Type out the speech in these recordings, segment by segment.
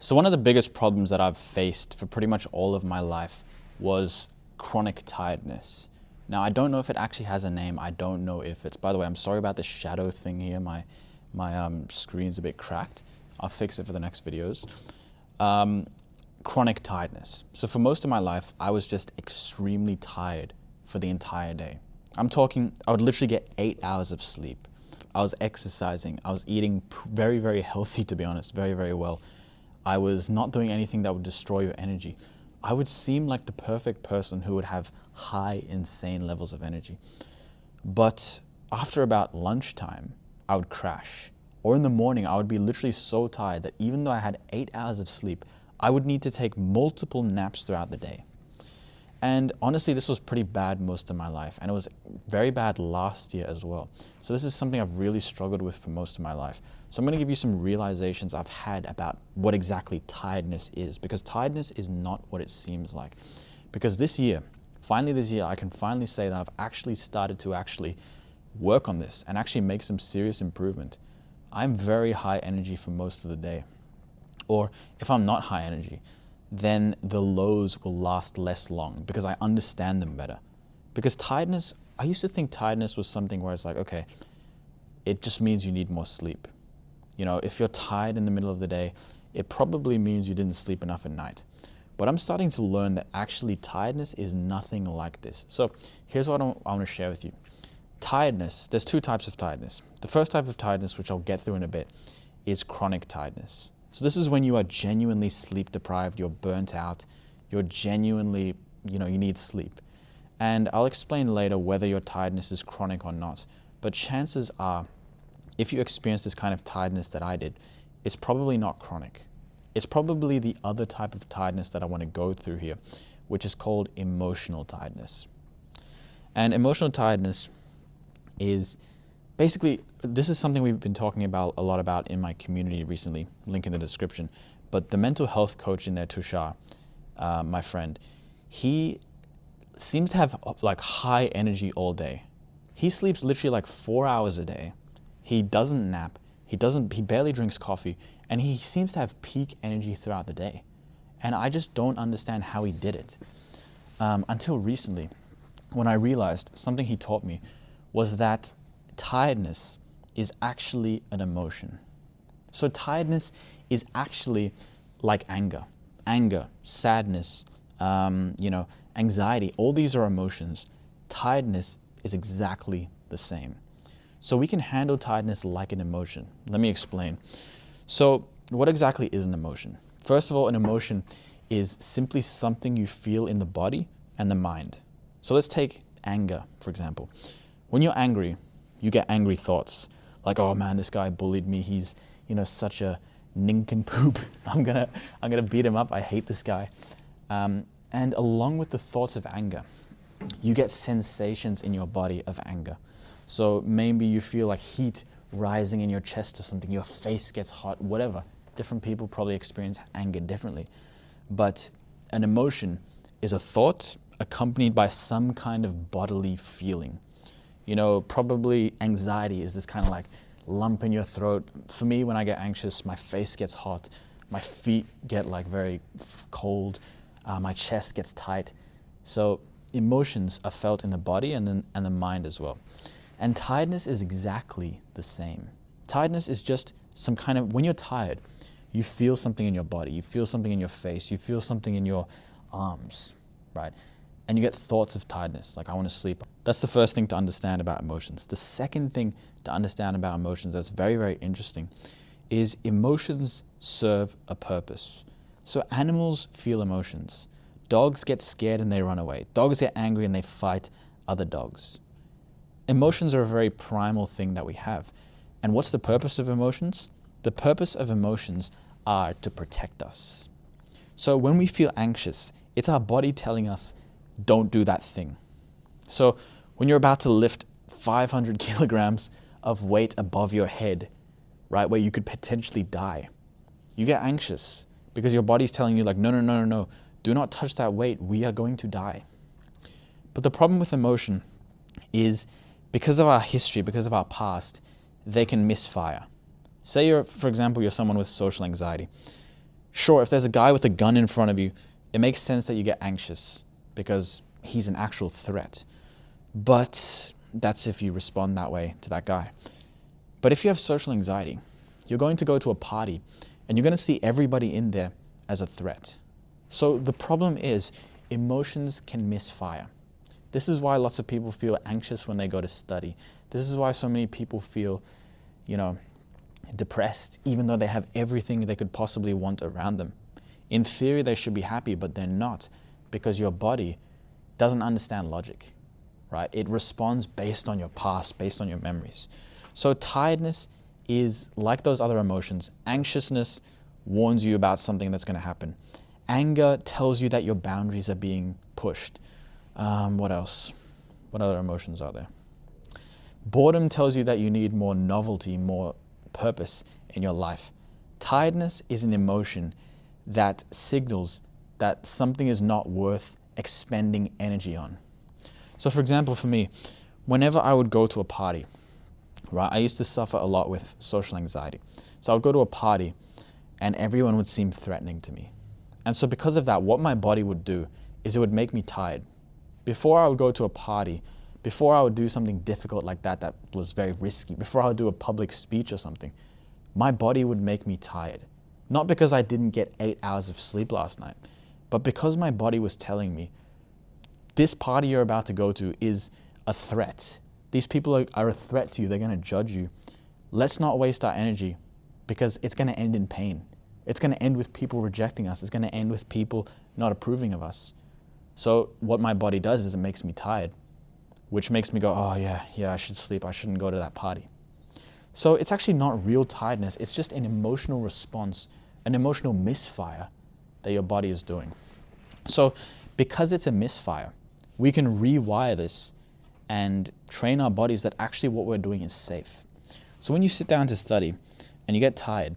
So one of the biggest problems that I've faced for pretty much all of my life was chronic tiredness. Now, I don't know if it actually has a name. I don't know if it's, by the way, I'm sorry about the shadow thing here. My screen's a bit cracked. I'll fix it for the next videos. Chronic tiredness. So for most of my life, I was just extremely tired for the entire day. I'm talking, I would literally get 8 hours of sleep. I was exercising. I was eating very, very healthy, to be honest, very, very well. I was not doing anything that would destroy your energy. I would seem like the perfect person who would have high, insane levels of energy. But after about lunchtime, I would crash. Or in the morning, I would be literally so tired that even though I had 8 hours of sleep, I would need to take multiple naps throughout the day. And honestly, this was pretty bad most of my life. And it was very bad last year as well. So this is something I've really struggled with for most of my life. So I'm going to give you some realizations I've had about what exactly tiredness is, because tiredness is not what it seems like. Because this year, finally this year, I can finally say that I've actually started to work on this and actually make some serious improvement. I'm very high energy for most of the day. Or if I'm not high energy, then the lows will last less long because I understand them better. Because tiredness, I used to think tiredness was something where it's like, okay, it just means you need more sleep. You know, if you're tired in the middle of the day, it probably means you didn't sleep enough at night. But I'm starting to learn that actually tiredness is nothing like this. So here's what I want to share with you. Tiredness, there's two types of tiredness. The first type of tiredness, which I'll get through in a bit, is chronic tiredness. So this is when you are genuinely sleep deprived, you're burnt out, you're genuinely, you need sleep. And I'll explain later whether your tiredness is chronic or not. But chances are, if you experience this kind of tiredness that I did, it's probably not chronic. It's probably the other type of tiredness that I want to go through here, which is called emotional tiredness. And emotional tiredness is basically, this is something we've been talking about a lot about in my community recently, link in the description. But the mental health coach in there, Tushar, my friend, he seems to have like high energy all day. He sleeps literally like 4 hours a day. He doesn't nap. He barely drinks coffee, and he seems to have peak energy throughout the day. And I just don't understand how he did it. Until recently, when I realized something he taught me was that tiredness is actually an emotion. So tiredness is actually like anger, sadness, anxiety. All these are emotions. Tiredness is exactly the same. So we can handle tiredness like an emotion. Let me explain. So what exactly is an emotion? First of all, an emotion is simply something you feel in the body and the mind. So let's take anger, for example. When you're angry, you get angry thoughts like, oh man, this guy bullied me. He's, such a nincompoop. I'm gonna beat him up. I hate this guy. And along with the thoughts of anger, you get sensations in your body of anger. So maybe you feel like heat rising in your chest or something, your face gets hot, whatever. Different people probably experience anger differently. But an emotion is a thought accompanied by some kind of bodily feeling. Probably anxiety is this kind of like lump in your throat. For me, when I get anxious, my face gets hot, my feet get like very cold, my chest gets tight. So emotions are felt in the body and the mind as well. And tiredness is exactly the same. Tiredness is just some kind of, when you're tired, you feel something in your body, you feel something in your face, you feel something in your arms, right? And you get thoughts of tiredness, like I want to sleep. That's the first thing to understand about emotions. The second thing to understand about emotions that's very, very interesting is emotions serve a purpose. So animals feel emotions. Dogs get scared and they run away. Dogs get angry and they fight other dogs. Emotions are a very primal thing that we have. And what's the purpose of emotions? The purpose of emotions are to protect us. So when we feel anxious, it's our body telling us, don't do that thing. So when you're about to lift 500 kilograms of weight above your head, right, where you could potentially die, you get anxious because your body's telling you like, no, do not touch that weight. We are going to die. But the problem with emotion is because of our history, because of our past, they can misfire. Say for example, you're someone with social anxiety. Sure, if there's a guy with a gun in front of you, it makes sense that you get anxious because he's an actual threat. But that's if you respond that way to that guy. But if you have social anxiety, you're going to go to a party and you're going to see everybody in there as a threat. So the problem is emotions can misfire. This is why lots of people feel anxious when they go to study. This is why so many people feel, depressed, even though they have everything they could possibly want around them. In theory, they should be happy, but they're not, because your body doesn't understand logic, right? It responds based on your past, based on your memories. So tiredness is like those other emotions. Anxiousness warns you about something that's going to happen. Anger tells you that your boundaries are being pushed. What else? What other emotions are there? Boredom tells you that you need more novelty, more purpose in your life. Tiredness is an emotion that signals that something is not worth expending energy on. So for example, for me, whenever I would go to a party, right, I used to suffer a lot with social anxiety. So I would go to a party and everyone would seem threatening to me. And so because of that, what my body would do is it would make me tired. Before I would go to a party, before I would do something difficult like that was very risky, before I would do a public speech or something, my body would make me tired. Not because I didn't get 8 hours of sleep last night, but because my body was telling me, this party you're about to go to is a threat. These people are a threat to you. They're going to judge you. Let's not waste our energy because it's going to end in pain. It's going to end with people rejecting us. It's going to end with people not approving of us. So what my body does is it makes me tired, which makes me go, oh yeah, I should sleep. I shouldn't go to that party. So it's actually not real tiredness. It's just an emotional response, an emotional misfire that your body is doing. So because it's a misfire, we can rewire this and train our bodies that actually what we're doing is safe. So when you sit down to study and you get tired,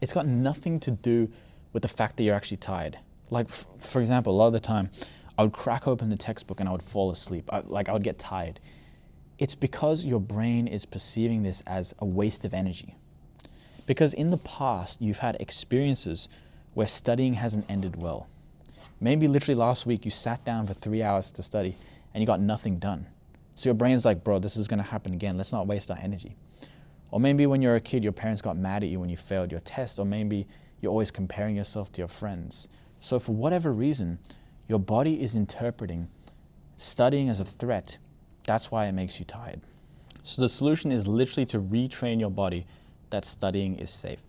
it's got nothing to do with the fact that you're actually tired. Like, for example, a lot of the time, I would crack open the textbook and I would fall asleep. I would get tired. It's because your brain is perceiving this as a waste of energy. Because in the past, you've had experiences where studying hasn't ended well. Maybe literally last week, you sat down for 3 hours to study and you got nothing done. So your brain's like, bro, this is going to happen again. Let's not waste our energy. Or maybe when you're a kid, your parents got mad at you when you failed your test, or maybe you're always comparing yourself to your friends. So for whatever reason, your body is interpreting studying as a threat. That's why it makes you tired. So the solution is literally to retrain your body that studying is safe.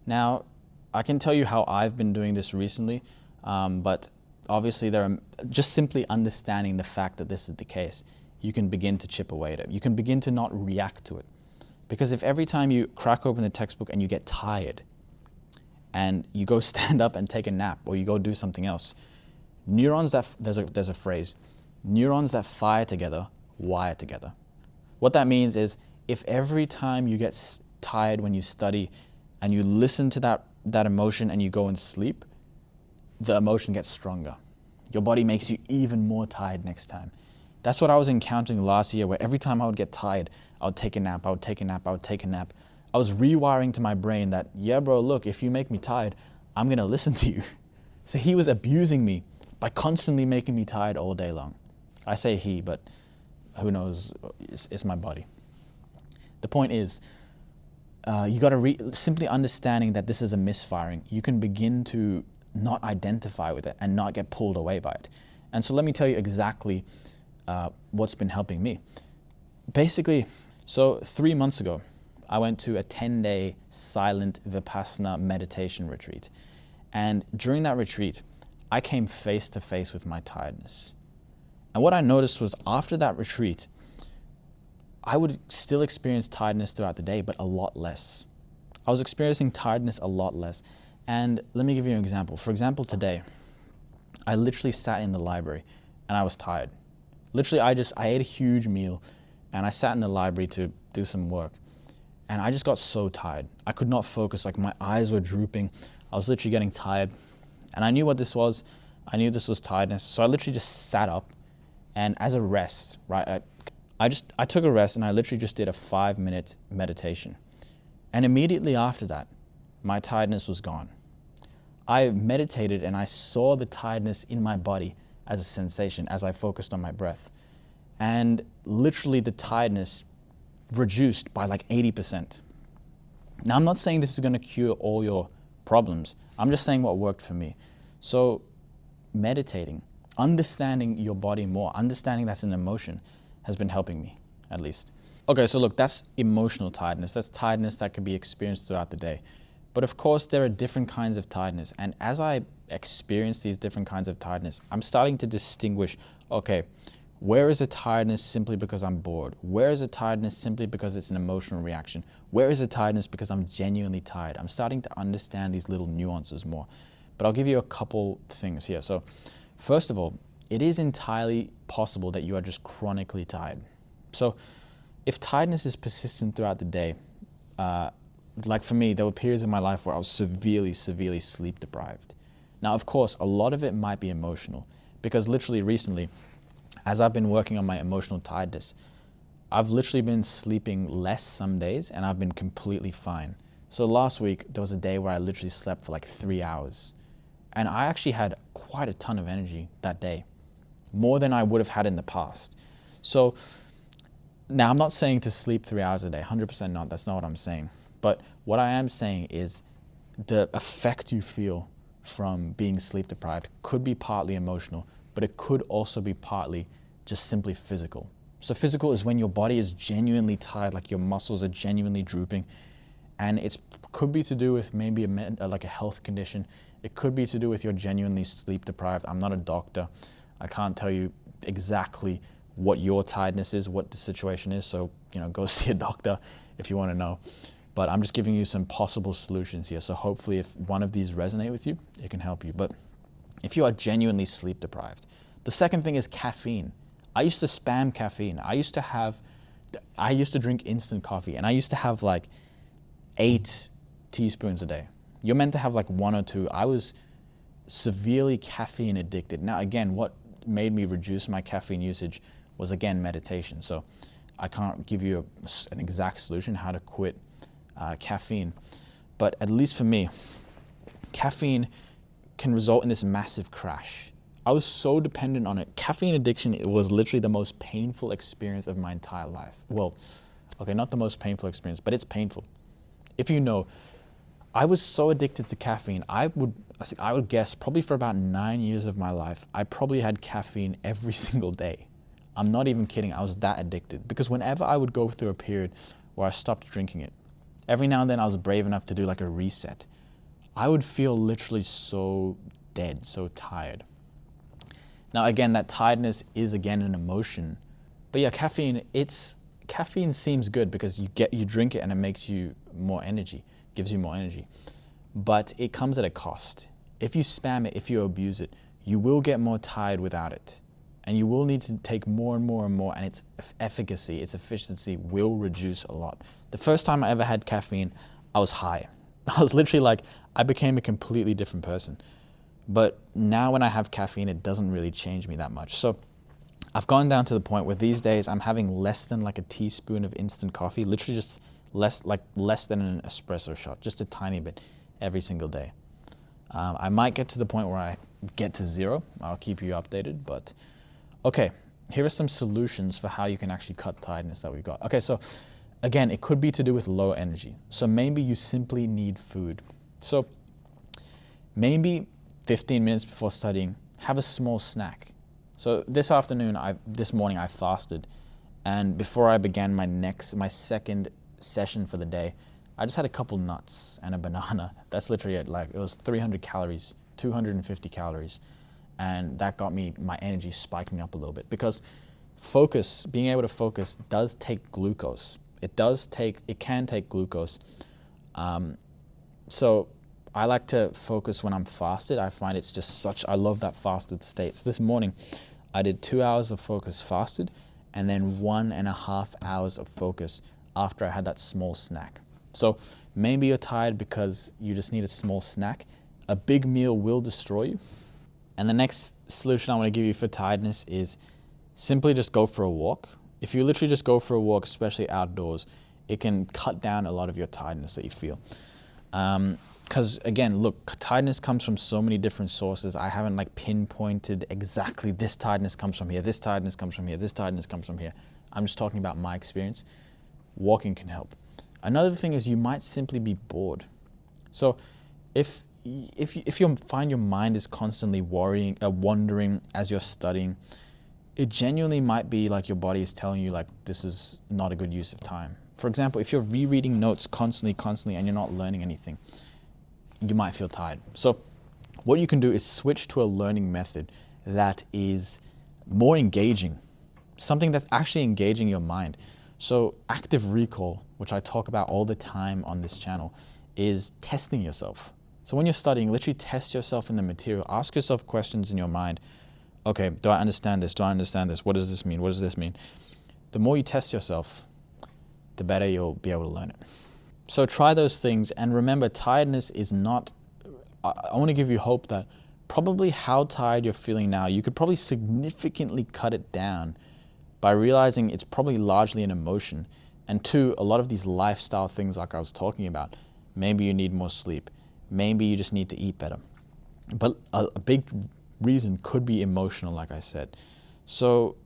Now, I can tell you how I've been doing this recently, but obviously just simply understanding the fact that this is the case, you can begin to chip away at it. You can begin to not react to it. Because if every time you crack open the textbook and you get tired and you go stand up and take a nap or you go do something else, there's a phrase, neurons that fire together, wire together. What that means is if every time you get tired when you study and you listen to that emotion and you go and sleep, the emotion gets stronger. Your body makes you even more tired next time. That's what I was encountering last year, where every time I would get tired, I would take a nap, I would take a nap, I would take a nap. I was rewiring to my brain that, yeah, bro, look, if you make me tired, I'm going to listen to you. So he was abusing me by constantly making me tired all day long. I say he, but who knows, it's my body. The point is, you got to simply understanding that this is a misfiring. You can begin to not identify with it and not get pulled away by it. And so let me tell you exactly what's been helping me. Basically, so 3 months ago, I went to a 10-day silent Vipassana meditation retreat. And during that retreat, I came face to face with my tiredness. And what I noticed was after that retreat, I would still experience tiredness throughout the day, but a lot less. I was experiencing tiredness a lot less. And let me give you an example. For example, today, I literally sat in the library and I was tired. Literally, I ate a huge meal and I sat in the library to do some work. And I just got so tired. I could not focus, like my eyes were drooping. I was literally getting tired. And I knew what this was. I knew this was tiredness. So I literally just sat up and as a rest, right, I took a rest and I literally just did a 5-minute meditation. And immediately after that, my tiredness was gone. I meditated and I saw the tiredness in my body as a sensation as I focused on my breath. And literally the tiredness reduced by like 80%. Now, I'm not saying this is going to cure all your problems. I'm just saying what worked for me. So meditating, understanding your body more, understanding that's an emotion has been helping me, at least. Okay, so look, that's emotional tiredness. That's tiredness that can be experienced throughout the day. But of course, there are different kinds of tiredness. And as I experience these different kinds of tiredness, I'm starting to distinguish, okay, where is a tiredness simply because I'm bored? Where is a tiredness simply because it's an emotional reaction? Where is a tiredness because I'm genuinely tired? I'm starting to understand these little nuances more. But I'll give you a couple things here. So first of all, it is entirely possible that you are just chronically tired. So if tiredness is persistent throughout the day, like for me, there were periods in my life where I was severely sleep deprived. Now, of course, a lot of it might be emotional because literally recently, as I've been working on my emotional tiredness, I've literally been sleeping less some days and I've been completely fine. So last week, there was a day where I literally slept for like 3 hours. And I actually had quite a ton of energy that day, more than I would have had in the past. So now I'm not saying to sleep 3 hours a day, 100% not, that's not what I'm saying. But what I am saying is the effect you feel from being sleep deprived could be partly emotional, but it could also be partly just simply physical. So physical is when your body is genuinely tired, like your muscles are genuinely drooping, and it could be to do with maybe like a health condition. It could be to do with you're genuinely sleep deprived. I'm not a doctor. I can't tell you exactly what your tiredness is, what the situation is. So, go see a doctor if you want to know. But I'm just giving you some possible solutions here. So hopefully if one of these resonate with you, it can help you. But if you are genuinely sleep deprived, the second thing is caffeine. I used to spam caffeine. I used to drink instant coffee, and I used to have like 8 teaspoons a day. You're meant to have like 1 or 2. I was severely caffeine addicted. Now, again, what made me reduce my caffeine usage was, again, meditation. So I can't give you an exact solution how to quit caffeine. But at least for me, caffeine can result in this massive crash. I was so dependent on it. Caffeine addiction, it was literally the most painful experience of my entire life. Well, okay, not the most painful experience, but it's painful. If you know, I was so addicted to caffeine, I would guess probably for about 9 years of my life, I probably had caffeine every single day. I'm not even kidding, I was that addicted. Because whenever I would go through a period where I stopped drinking it, every now and then I was brave enough to do like a reset. I would feel literally so dead, so tired. Now again, that tiredness is again an emotion. But yeah, caffeine seems good because you drink it and it makes you more energy, gives you more energy. But it comes at a cost. If you spam it, if you abuse it, you will get more tired without it. And you will need to take more and more and more, and its efficacy, its efficiency will reduce a lot. The first time I ever had caffeine, I was high. I was literally like, I became a completely different person. But now when I have caffeine, it doesn't really change me that much. So I've gone down to the point where these days I'm having less than like a teaspoon of instant coffee, literally just less than an espresso shot, just a tiny bit every single day. I might get to the point where I get to 0. I'll keep you updated, but okay, here are some solutions for how you can actually cut tiredness that we've got. Okay, so again, it could be to do with low energy. So maybe you simply need food. So maybe 15 minutes before studying, have a small snack. So this morning I fasted, and before I began my second session for the day, I just had a couple nuts and a banana. That's literally it. Like, it was 300 calories, 250 calories. And that got my energy spiking up a little bit, because being able to focus does take glucose. It can take glucose. So I like to focus when I'm fasted. I find it's just I love that fasted state. So this morning I did 2 hours of focus fasted, and then 1.5 hours of focus after I had that small snack. So maybe you're tired because you just need a small snack. A big meal will destroy you. And the next solution I want to give you for tiredness is simply just go for a walk. If you literally just go for a walk, especially outdoors, it can cut down a lot of your tiredness that you feel. because again, look, tiredness comes from so many different sources. I haven't like pinpointed exactly this tiredness comes from here, this tiredness comes from here, this tiredness comes from here. I'm just talking about my experience. Walking can help. Another thing is you might simply be bored. So if you find your mind is constantly wandering as you're studying, it genuinely might be like your body is telling you like this is not a good use of time. For example, if you're rereading notes constantly and you're not learning anything, you might feel tired. So what you can do is switch to a learning method that is more engaging, something that's actually engaging your mind. So active recall, which I talk about all the time on this channel, is testing yourself. So when you're studying, literally test yourself in the material. Ask yourself questions in your mind. Okay, do I understand this? Do I understand this? What does this mean? What does this mean? The more you test yourself, the better you'll be able to learn it. So try those things, and remember, tiredness is not, I want to give you hope that probably how tired you're feeling now, you could probably significantly cut it down by realizing it's probably largely an emotion. And two, a lot of these lifestyle things like I was talking about, maybe you need more sleep, maybe you just need to eat better. But a big reason could be emotional, like I said. So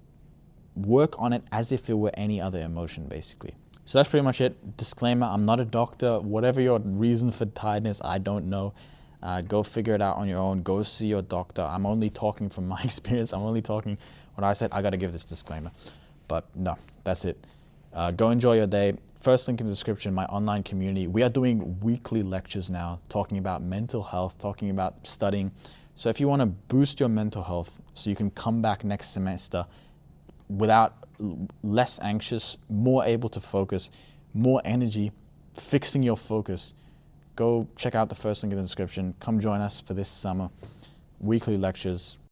work on it as if it were any other emotion, basically. So that's pretty much it. Disclaimer, I'm not a doctor. Whatever your reason for tiredness, I don't know. Go figure it out on your own. Go see your doctor. I'm only talking from my experience. I'm only talking when I said I got to give this disclaimer. But no, that's it. Go enjoy your day. First link in the description, my online community. We are doing weekly lectures now, talking about mental health, talking about studying. So if you want to boost your mental health so you can come back next semester without less anxious, more able to focus, more energy, fixing your focus, go check out the first link in the description. Come join us for this summer. Weekly lectures.